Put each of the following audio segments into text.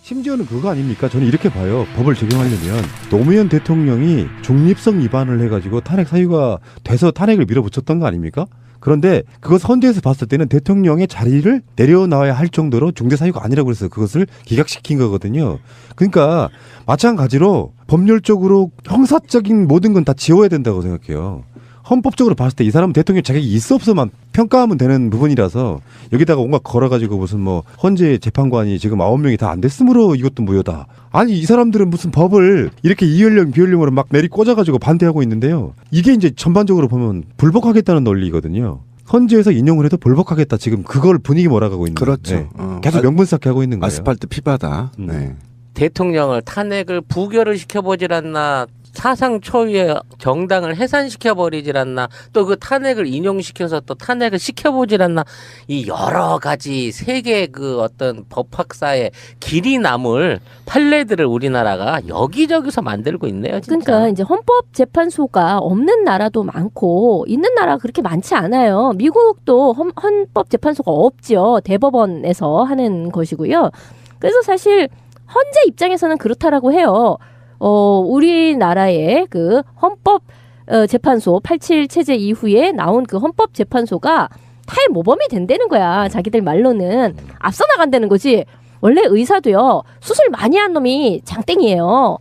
심지어는 그거 아닙니까? 저는 이렇게 봐요. 법을 적용하려면 노무현 대통령이 중립성 위반을 해가지고 탄핵 사유가 돼서 탄핵을 밀어붙였던 거 아닙니까? 그런데 그것 헌재에서 봤을 때는 대통령의 자리를 내려놔야 할 정도로 중대 사유가 아니라고 해서 그것을 기각시킨 거거든요. 그러니까 마찬가지로 법률적으로 형사적인 모든 건 다 지워야 된다고 생각해요. 헌법적으로 봤을 때 이 사람은 대통령 자격이 있어 없어만 평가하면 되는 부분이라서 여기다가 온갖 걸어가지고 무슨 뭐 헌재 재판관이 지금 9명이 다 안 됐으므로 이것도 무효다. 아니 이 사람들은 무슨 법을 이렇게 이연령 비연령으로 막 내리 꽂아가지고 반대하고 있는데요. 이게 이제 전반적으로 보면 불복하겠다는 논리거든요. 헌재에서 인용을 해도 불복하겠다. 지금 그걸 분위기 몰아가고 있는. 그렇죠. 네. 계속 명분 쌓게 하고 있는 거예요. 아스팔트 피바다. 네. 대통령을 탄핵을 부결을 시켜보질 않나, 사상 초유의 정당을 해산시켜버리질 않나, 또 그 탄핵을 인용시켜서 또 탄핵을 시켜보질 않나, 이 여러 가지 세계 그 어떤 법학사의 길이 남을 판례들을 우리나라가 여기저기서 만들고 있네요. 진짜. 그러니까 이제 헌법재판소가 없는 나라도 많고 있는 나라가 그렇게 많지 않아요. 미국도 헌법재판소가 없죠. 대법원에서 하는 것이고요. 그래서 사실 헌재 입장에서는 그렇다라고 해요. 우리나라의 그 헌법 재판소 87 체제 이후에 나온 그 헌법 재판소가 타의 모범이 된다는 거야. 자기들 말로는 앞서 나간다는 거지. 원래 의사도요. 수술 많이 한 놈이 장땡이에요.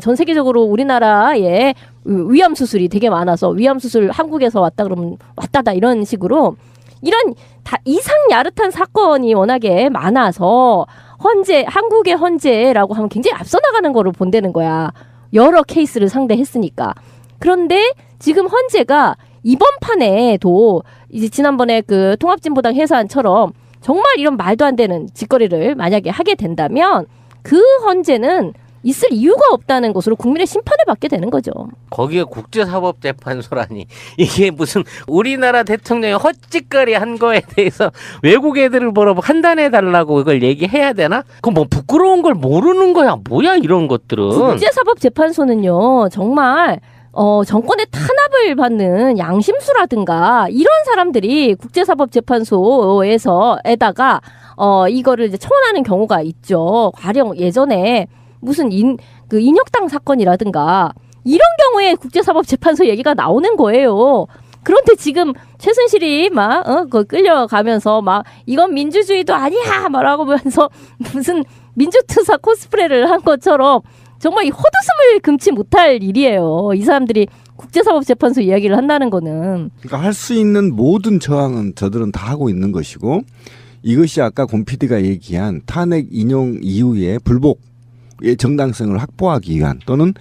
전 세계적으로 우리나라에 위암 수술이 되게 많아서 위암 수술 한국에서 왔다 그러면 왔다다 이런 식으로 이런 다 이상 야릇한 사건이 워낙에 많아서 한국의 헌재라고 하면 굉장히 앞서 나가는 거를 본다는 거야. 여러 케이스를 상대했으니까. 그런데 지금 헌재가 이번 판에도 이제 지난번에 그 통합진보당 해산처럼 정말 이런 말도 안 되는 짓거리를 만약에 하게 된다면 그 헌재는 있을 이유가 없다는 것으로 국민의 심판을 받게 되는 거죠. 거기에 국제사법재판소라니, 이게 무슨 우리나라 대통령이 헛짓거리 한 거에 대해서 외국 애들을 보러 판단해달라고 이걸 얘기해야 되나? 그럼 뭐 부끄러운 걸 모르는 거야 뭐야 이런 것들은. 국제사법재판소는요 정말 정권의 탄압을 받는 양심수라든가 이런 사람들이 국제사법재판소에다가 이거를 이제 청원하는 경우가 있죠. 가령 예전에 무슨 인혁당 사건이라든가 이런 경우에 국제사법재판소 얘기가 나오는 거예요. 그런데 지금 최순실이 막 끌려가면서 막 이건 민주주의도 아니야 말하고 하면서 무슨 민주투사 코스프레를 한 것처럼 정말 이 헛웃음을 금치 못할 일이에요. 이 사람들이 국제사법재판소 이야기를 한다는 거는. 그러니까 할 수 있는 모든 저항은 저들은 다 하고 있는 것이고, 이것이 아까 권 PD가 얘기한 탄핵 인용 이후에 불복의 정당성을 확보하기 위한, 또는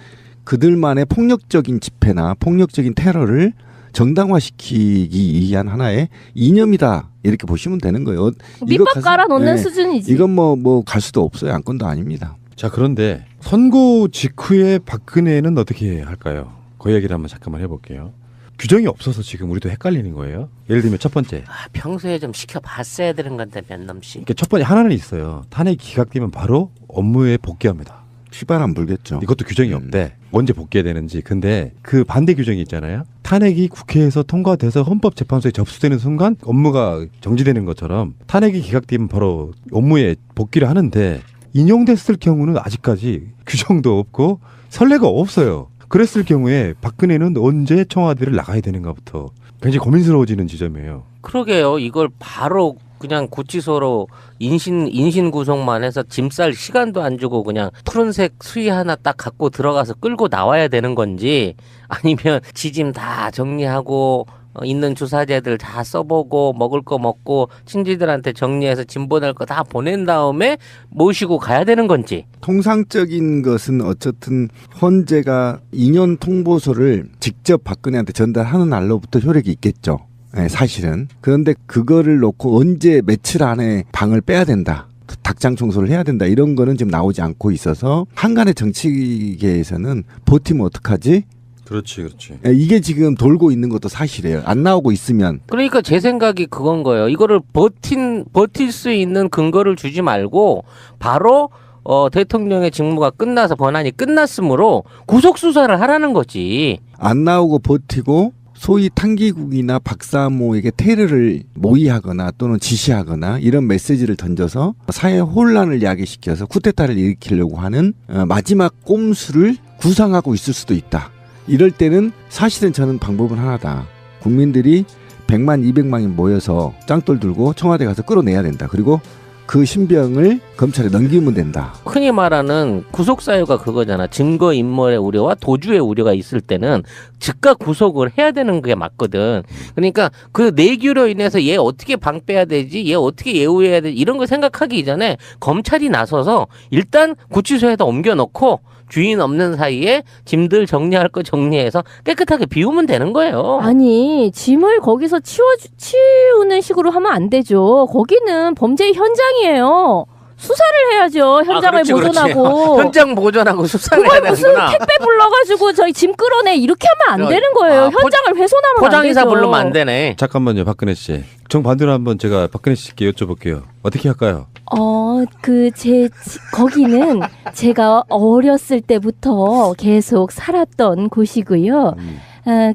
그들만의 폭력적인 집회나 폭력적인 테러를 정당화시키기 위한 하나의 이념이다, 이렇게 보시면 되는 거예요. 밑밥 깔아놓는 수준이지. 이건 뭐 갈 수도 없어요. 안건도 아닙니다. 자, 그런데 선고 직후에 박근혜는 어떻게 할까요? 그 얘기를 한번 잠깐만 해볼게요. 규정이 없어서 지금 우리도 헷갈리는 거예요. 예를 들면 첫 번째. 평소에 좀 시켜봤어야 되는 건데 몇 놈씩. 그러니까 첫 번째 하나는 있어요. 탄핵 기각되면 바로 업무에 복귀합니다. 휘발 안 불겠죠. 이것도 규정이 없대. 언제 복귀해야 되는지. 근데 그 반대 규정이 있잖아요. 탄핵이 국회에서 통과돼서 헌법재판소에 접수되는 순간 업무가 정지되는 것처럼 탄핵이 기각되면 바로 업무에 복귀를 하는데, 인용됐을 경우는 아직까지 규정도 없고 선례가 없어요. 그랬을 경우에 박근혜는 언제 청와대를 나가야 되는가부터 굉장히 고민스러워지는 지점이에요. 그러게요. 이걸 바로 그냥 구치소로 인신 구속만 해서 짐 쌀 시간도 안 주고 그냥 푸른색 수위 하나 딱 갖고 들어가서 끌고 나와야 되는 건지, 아니면 지짐 다 정리하고 있는 주사제들 다 써보고 먹을 거 먹고 친지들한테 정리해서 짐 보낼 거 다 보낸 다음에 모시고 가야 되는 건지. 통상적인 것은 어쨌든 헌재가 인연 통보서를 직접 박근혜한테 전달하는 날로부터 효력이 있겠죠. 네, 사실은. 그런데 그거를 놓고 언제 며칠 안에 방을 빼야 된다, 닭장 청소를 해야 된다, 이런 거는 지금 나오지 않고 있어서 한간의 정치계에서는 버티면 어떡하지? 그렇지. 이게 지금 돌고 있는 것도 사실이에요. 안 나오고 있으면. 그러니까 제 생각이 그건 거예요. 이거를 버틸 수 있는 근거를 주지 말고 바로 대통령의 직무가 끝나서 권한이 끝났으므로 구속 수사를 하라는 거지. 안 나오고 버티고 소위 탄기국이나 박사모에게 테러를 모의하거나 또는 지시하거나 이런 메시지를 던져서 사회 혼란을 야기시켜서 쿠데타를 일으키려고 하는 마지막 꼼수를 구상하고 있을 수도 있다. 이럴 때는 사실은 저는 방법은 하나다. 국민들이 100만, 200만이 모여서 짱돌 들고 청와대 가서 끌어내야 된다. 그리고 그 신병을 검찰에 넘기면 된다. 흔히 말하는 구속사유가 그거잖아. 증거인멸의 우려와 도주의 우려가 있을 때는 즉각 구속을 해야 되는 게 맞거든. 그러니까 그 내규로 인해서 얘 어떻게 방빼야 되지, 얘 어떻게 예우해야 되지, 이런 걸 생각하기 이전에 검찰이 나서서 일단 구치소에다 옮겨놓고 주인 없는 사이에 짐들 정리할 거 정리해서 깨끗하게 비우면 되는 거예요. 아니 짐을 거기서 치우는 식으로 하면 안 되죠. 거기는 범죄의 현장이에요. 수사를 해야죠. 현장을 그렇지, 보존하고. 그렇지. 현장 보존하고 수사를 해야 그걸 무슨 되는구나. 택배 불러가지고 저희 짐 끌어내 이렇게 하면 안 되는 거예요. 현장을 훼손하면 안 되죠. 포장이사 부르면 안 되네. 잠깐만요, 박근혜 씨. 정반대로 한번 제가 박근혜 씨께 여쭤볼게요. 어떻게 할까요? 거기는 제가 어렸을 때부터 계속 살았던 곳이고요.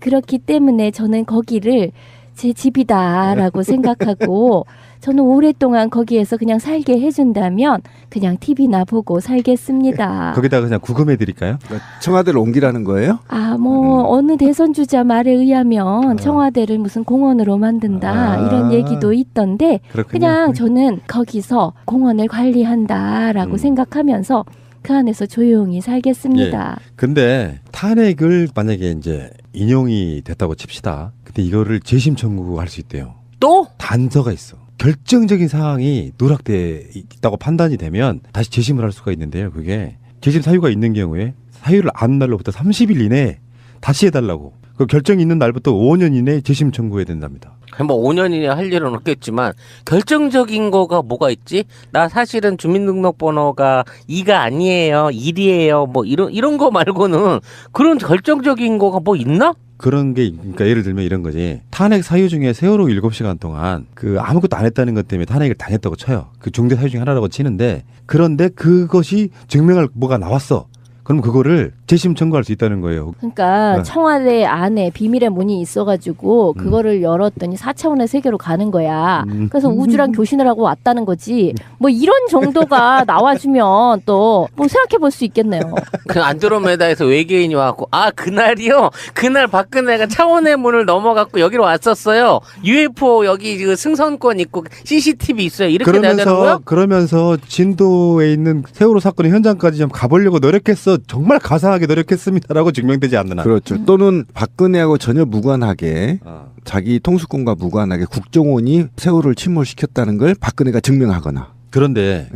그렇기 때문에 저는 거기를 제 집이다라고 생각하고 저는 오랫동안 거기에서 그냥 살게 해준다면 그냥 TV나 보고 살겠습니다. 거기다가 그냥 구금해 드릴까요? 청와대를 옮기라는 거예요? 어느 대선 주자 말에 의하면 청와대를 무슨 공원으로 만든다 이런 얘기도 있던데 그렇군요. 그냥 저는 거기서 공원을 관리한다라고 생각하면서 그 안에서 조용히 살겠습니다. 근데 탄핵을 만약에 이제 인용이 됐다고 칩시다. 근데 이거를 재심 청구할 수 있대요. 또? 단서가 있어. 결정적인 사항이 누락돼 있다고 판단이 되면 다시 재심을 할 수가 있는데요. 그게 재심 사유가 있는 경우에 사유를 안 날로부터 30일 이내에 다시 해달라고. 그 결정이 있는 날부터 5년 이내에 재심 청구해야 된답니다. 뭐 5년 이내 할 일은 없겠지만 결정적인 거가 뭐가 있지? 나 사실은 주민등록번호가 2가 아니에요. 1이에요. 뭐 이런 거 말고는 그런 결정적인 거가 뭐 있나? 그런 게 그러니까 예를 들면 이런 거지. 탄핵 사유 중에 세월호 7시간 동안 그 아무것도 안 했다는 것 때문에 탄핵을 당했다고 쳐요. 그 중대 사유 중에 하나라고 치는데 그런데 그것이 증명할 뭐가 나왔어. 그럼 그거를 재심 청구할 수 있다는 거예요. 그러니까 네. 청와대 안에 비밀의 문이 있어가지고 그거를 열었더니 4차원의 세계로 가는 거야. 그래서 우주랑 교신을 하고 왔다는 거지. 뭐 이런 정도가 나와주면 또 뭐 생각해 볼 수 있겠네요. 그 안드로메다에서 외계인이 와갖고 그날이요. 그날 박근혜가 차원의 문을 넘어갔고 여기로 왔었어요. UFO 여기 그 승선권 있고 CCTV 있어요. 이렇게 돼야 되는 거야? 그러면서 진도에 있는 세월호 사건의 현장까지 좀 가보려고 노력했어. 정말 가상하게 노력했습니다라고 증명되지 않는 한. 그렇죠. 또는 박근혜하고 전혀 무관하게 자기 통수권과 무관하게 국정원이 세월호를 침몰시켰다는 걸 박근혜가 증명하거나. 그런데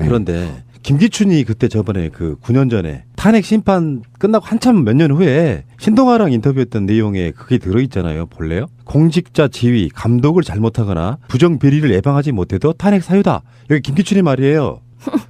김기춘이 그때 저번에 그 9년 전에 탄핵 심판 끝나고 한참 몇 년 후에 신동아랑 인터뷰했던 내용에 그게 들어있잖아요. 볼래요? 공직자 지위, 감독을 잘못하거나 부정 비리를 예방하지 못해도 탄핵 사유다. 여기 김기춘의 말이에요.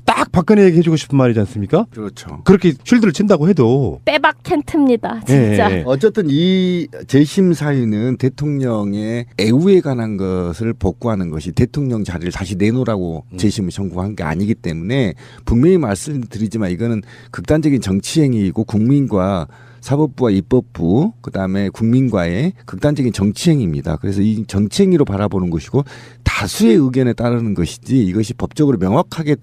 딱 박근혜에게 해주고 싶은 말이지 않습니까? 그렇죠. 그렇게 쉴드를 친다고 해도 빼박 텐트입니다. 진짜. 예. 어쨌든 이 재심 사유는 대통령의 애우에 관한 것을 복구하는 것이 대통령 자리를 다시 내놓으라고 재심을 청구한 게 아니기 때문에 분명히 말씀드리지만 이거는 극단적인 정치행위이고 국민과 사법부와 입법부 그다음에 국민과의 극단적인 정치행위입니다. 그래서 이 정치행위로 바라보는 것이고 다수의 의견에 따르는 것이지 이것이 법적으로 명확하게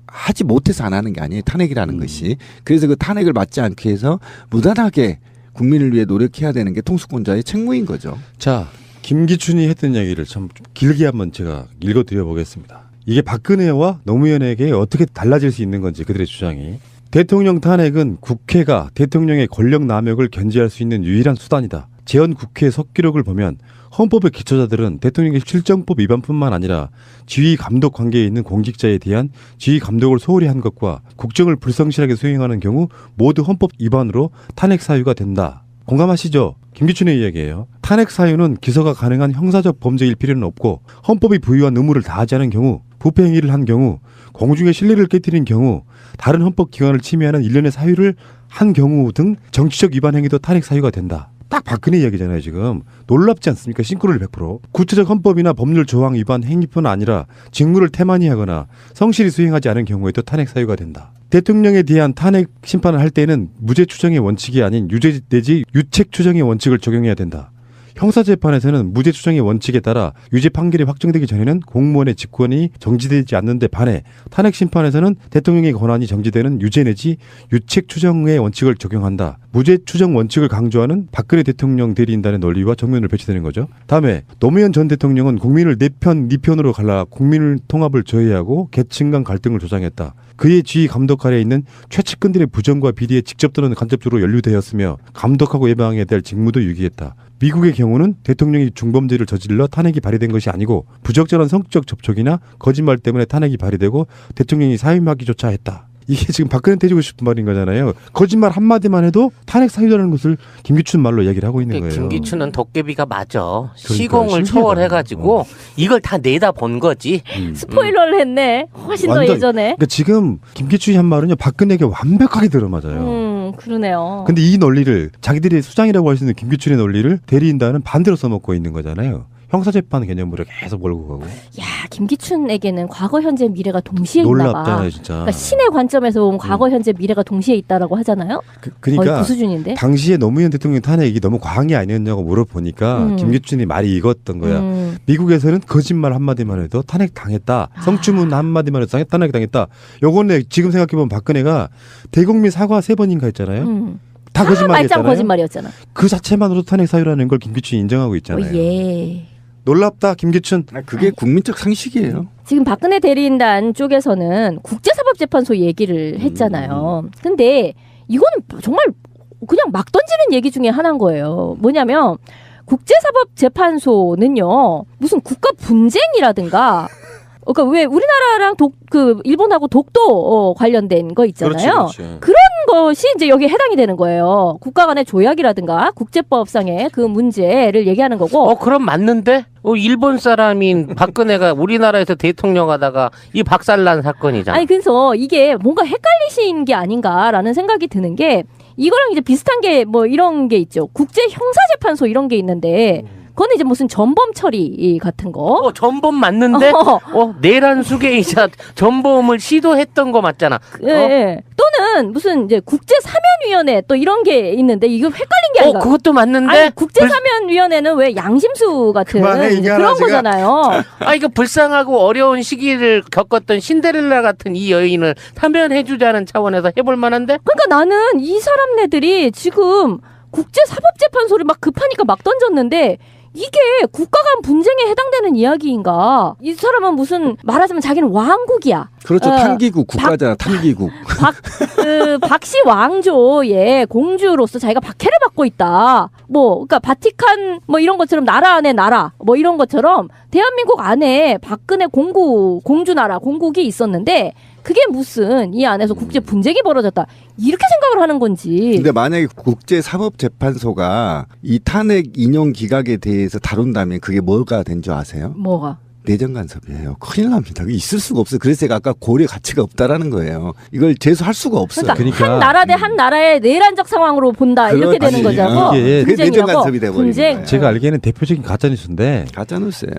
하지 못해서 안 하는 게 아니에요. 탄핵이라는 것이. 그래서 그 탄핵을 막지 않기 위해서 무단하게 국민을 위해 노력해야 되는 게 통수권자의 책무인 거죠. 자, 김기춘이 했던 이야기를 참 길게 한번 제가 읽어드려 보겠습니다. 이게 박근혜와 노무현에게 어떻게 달라질 수 있는 건지 그들의 주장이. 대통령 탄핵은 국회가 대통령의 권력 남용을 견제할 수 있는 유일한 수단이다. 재헌 국회 석기록을 보면 헌법의 기초자들은 대통령의 실정법 위반뿐만 아니라 지휘 감독 관계에 있는 공직자에 대한 지휘 감독을 소홀히 한 것과 국정을 불성실하게 수행하는 경우 모두 헌법 위반으로 탄핵 사유가 된다. 공감하시죠? 김기춘의 이야기예요. 탄핵 사유는 기소가 가능한 형사적 범죄일 필요는 없고 헌법이 부여한 의무를 다하지 않은 경우, 부패 행위를 한 경우, 공중의 신뢰를 깨뜨린 경우, 다른 헌법 기관을 침해하는 일련의 사유를 한 경우 등 정치적 위반 행위도 탄핵 사유가 된다. 딱 박근혜 이야기잖아요. 지금 놀랍지 않습니까? 싱크로율 100%. 구체적 헌법이나 법률 조항 위반 행위뿐 아니라 직무를 태만히 하거나 성실히 수행하지 않은 경우에도 탄핵 사유가 된다. 대통령에 대한 탄핵 심판을 할 때는 무죄 추정의 원칙이 아닌 유죄 내지 유책 추정의 원칙을 적용해야 된다. 형사재판에서는 무죄 추정의 원칙에 따라 유죄 판결이 확정되기 전에는 공무원의 직권이 정지되지 않는 데 반해 탄핵 심판에서는 대통령의 권한이 정지되는 유죄 내지 유책 추정의 원칙을 적용한다. 무죄 추정 원칙을 강조하는 박근혜 대통령 대리인단의 논리와 정면으로 배치되는 거죠. 다음에 노무현 전 대통령은 국민을 네 편으로 갈라 국민을 통합을 저해하고 계층 간 갈등을 조장했다. 그의 지휘 감독 아래에 있는 최측근들의 부정과 비리에 직접 또는 간접적으로 연루되었으며 감독하고 예방해야 될 직무도 유기했다. 미국의 경우는 대통령이 중범죄를 저질러 탄핵이 발의된 것이 아니고 부적절한 성적 접촉이나 거짓말 때문에 탄핵이 발의되고 대통령이 사임하기조차 했다. 이게 지금 박근혜 때리고 싶은 말인 거잖아요. 거짓말 한마디만 해도 탄핵 사유라는 것을 김기춘 말로 얘기를 하고 있는 거예요. 김기춘은 도깨비가 맞아. 그러니까, 시공을 신기하다. 초월해가지고 이걸 다 내다 본 거지. 스포일러를 했네. 훨씬 더 완전- 예전에. 그러니까 지금 김기춘이 한 말은요 박근혜에게 완벽하게 들어맞아요. 그러네요. 근데 이 논리를 자기들이 수장이라고 할 수 있는 김기춘의 논리를 대리인단은 반대로 써먹고 있는 거잖아요. 형사재판 개념으로 계속 몰고 가고. 야, 김기춘에게는 과거, 현재, 미래가 동시에 있나 봐. 놀랍잖아요 진짜. 그러니까 신의 관점에서 보면 과거, 현재, 미래가 동시에 있다라고 하잖아요. 거의 그러니까 그 수준인데. 당시에 노무현 대통령 탄핵이 너무 과한 게 아니었냐고 물어보니까 김기춘이 말이 익었던 거야. 미국에서는 거짓말 한마디만 해도 탄핵 당했다. 성추문 한마디만 해도 탄핵 당했다. 요거는 지금 생각해보면 박근혜가 대국민 사과 3번인가 했잖아요. 다 말짱 거짓말이었잖아요. 거짓말이었잖아. 그 자체만으로도 탄핵 사유라는 걸 김기춘이 인정하고 있잖아요. 예. 놀랍다 김기춘. 그게 국민적 상식이에요. 지금 박근혜 대리인단 쪽에서는 국제사법재판소 얘기를 했잖아요. 근데 이거는 정말 그냥 막 던지는 얘기 중에 하나인 거예요. 뭐냐면 국제사법재판소는요 무슨 국가 분쟁이라든가 그러니까 왜 우리나라랑 일본하고 독도 관련된 거 있잖아요. 그런 것이 이제 여기에 해당이 되는 거예요. 국가 간의 조약이라든가 국제법상의 그 문제를 얘기하는 거고. 그럼 맞는데? 일본 사람인 박근혜가 우리나라에서 대통령 하다가 이 박살난 사건이잖아. 아니 그래서 이게 뭔가 헷갈리신 게 아닌가라는 생각이 드는 게 이거랑 이제 비슷한 게 뭐 이런 게 있죠. 국제 형사재판소 이런 게 있는데 그건 이제 무슨 전범 처리 같은 거. 전범 맞는데? 내란 수괴이자 전범을 시도했던 거 맞잖아. 예. 또는 무슨 이제 국제사면위원회 또 이런 게 있는데 이거 헷갈린 게 아니라. 그것도 맞는데? 아니, 국제사면위원회는 왜 양심수 같은 그만해, 이게 그런 하나 거잖아요. 이거 불쌍하고 어려운 시기를 겪었던 신데렐라 같은 이 여인을 사면해주자는 차원에서 해볼 만한데? 그러니까 나는 이 사람네들이 지금 국제사법재판소를 막 급하니까 막 던졌는데 이게 국가 간 분쟁에 해당되는 이야기인가? 이 사람은 무슨 말하자면 자기는 왕국이야. 그렇죠. 탕기국 국가잖아. 탕기국. 박씨 왕조의 공주로서 자기가 박해를 받고 있다. 그러니까 바티칸 이런 것처럼 나라 안에 나라 이런 것처럼 대한민국 안에 박근혜 공주 나라 공국이 있었는데 그게 무슨 이 안에서 국제 분쟁이 벌어졌다. 이렇게 생각을 하는 건지. 근데 만약에 국제사법재판소가 이 탄핵 인용 기각에 대해서 다룬다면 그게 뭐가 된 줄 아세요? 뭐가? 내정 간섭이에요. 큰일 납니다. 그게 있을 수가 없어요. 그래서 제가 아까 고려 가치가 없다라는 거예요. 이걸 제소할 수가 없어요. 그러니까 한 나라 대 한 나라의 내란적 상황으로 본다 이렇게 되는 그렇지. 거죠. 이게 그게 내정 간섭이 돼버리는 거예요. 제가 알기에는 대표적인 가짜뉴스인데 가짜뉴스예요.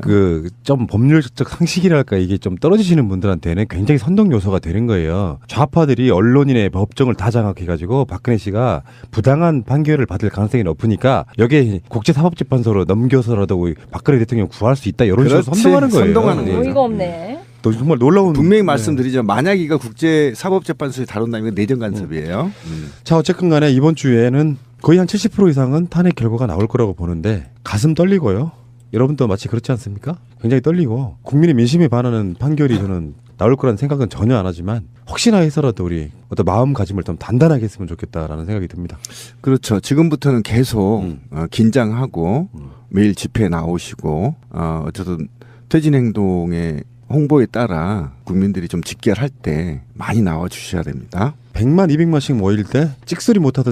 좀 법률적 상식이랄까 이게 좀 떨어지시는 분들한테는 굉장히 선동 요소가 되는 거예요. 좌파들이 언론인의 법정을 다 장악해가지고 박근혜 씨가 부당한 판결을 받을 가능성이 높으니까 여기에 국제사법재판소로 넘겨서라도 박근혜 대통령 구할 수 있다 이런 식으로 그렇지. 선동하는 거예요. 선동하는 거예요. 어이가 없네. 또 정말 놀라운. 분명히 말씀드리죠. 만약 이거 국제사법재판소에 다룬다면 이건 내정 간섭이에요. 자 어쨌든 간에 이번 주에는 거의 한 70% 이상은 탄핵 결과가 나올 거라고 보는데 가슴 떨리고요. 여러분도 마치 그렇지 않습니까? 굉장히 떨리고 국민의 민심에 반하는 판결이 저는 나올 거라는 생각은 전혀 안 하지만 혹시나 해서라도 우리 어떤 마음가짐을 좀 단단하게 했으면 좋겠다라는 생각이 듭니다. 그렇죠. 지금부터는 계속 긴장하고 매일 집회에 나오시고 어쨌든 퇴진 행동의 홍보에 따라 국민들이 좀 직결할 때 많이 나와 주셔야 됩니다. 100만 200만씩 모일 때 찍소리 못하던